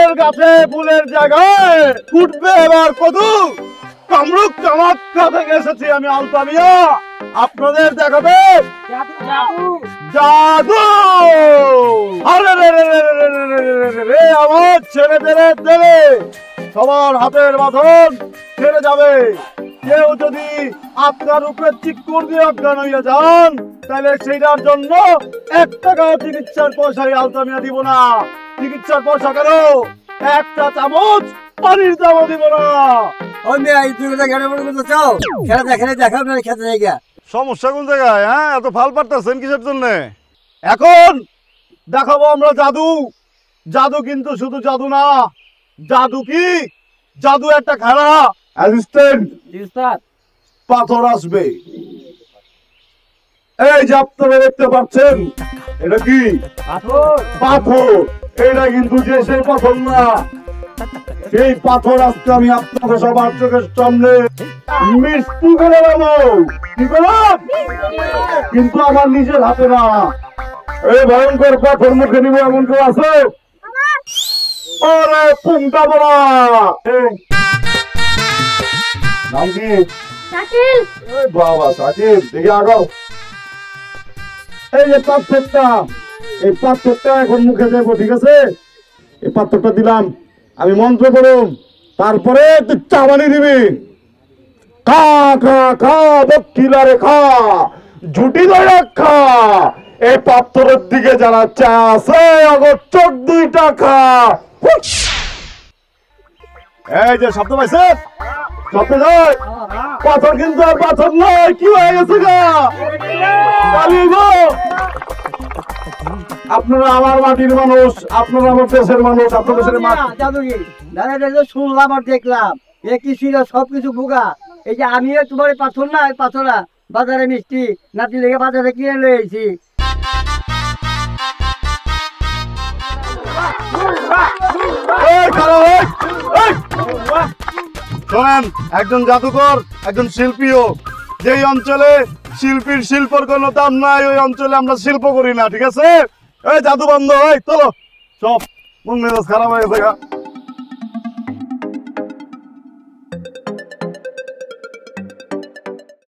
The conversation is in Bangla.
ফুলের গাছে ফুলের জায়গায় ফুটবে এবার কদু। কামরূপ কামাখ্যা থেকে এসেছি আমি আলতামিয়া, আপনাদের দেখাবে জাদু। আরে রে রে রে রে রে রে রে রে রে, আমার ছেলেদের দেবে সবার হাতের বাঁধন ছেড়ে যাবে। কেউ যদি আপনার উপরে চিৎকার দিয়ে অজ্ঞান হইয়া যান, তাহলে সেইটার জন্য 1 টাকাও চিকিৎসার পয়সায় আলতামিয়া দিব না। চিকিৎসার পয়সা কেন, একটা চামচ পানির দামও দিব না। সমস্যা কোন জায়গায়? হ্যাঁ, এত ফাল পারতেছেন কিসের জন্য? এখন দেখাবো আমরা জাদু। জাদু কিন্তু শুধু জাদু না, জাদু কি, জাদু একটা খেলা। অ্যাসিস্ট্যান্ট, পাথর আসবে। এই যে আপনারা দেখতে পাচ্ছেন, এটা কি পাথর? এটা কিন্তু যে সেই পাথর না। সেই পাথর আজকে আমি আপনাদের সবার চোখের সামনে মিষ্টি করে দেবো। কি করলাম? কিন্তু আমার নিজের হাতে না। এই ভয়ঙ্কর পাথর মুখে নিব এমন কেউ আছে? আরে পুংটা বলা। নাম কি? শাকিল। বাবা শাকিল, দেখি আগাও। এই যে পাথরটা, এই পাথরটা এখন মুখে দেবো, ঠিক আছে? এই পাথরটা দিলাম, আমি মন্ত্র করুন, তারপরে তুই চাবানি দিবি। খা খা খা বকিলারে খা, ঝুটি ধরে খা। এই পাথরের দিকে যারা চা আছে আগর চোখ 2টা খা। এই যে শব্দ পাইছে, শব্দ যায়। পাথর কিন্তু আর পাথর নয়, কি হয়ে গেছে গা? আপনারা আমার মাটির মানুষ, আপনারা আমার দেশের মানুষ, আপনাদের দেশের শুনলাম আর দেখলাম এ কি ছিল, সবকিছু বোগা। এই যে আমিও তোমার পাথর না, পাথরা বাজারে মিষ্টি নাতি লেগে বাজারে কিনে লয়েছি। শোনেন, একজন জাদুকর, একজন শিল্পীও। যেই অঞ্চলে শিল্পীর শিল্পর কোনো দাম নাই, ওই অঞ্চলে আমরা শিল্প করি না, ঠিক আছে? এই জাদু বন্ধ, এই চলো সব, মন মেজাজ খারাপ হয়ে গেছে।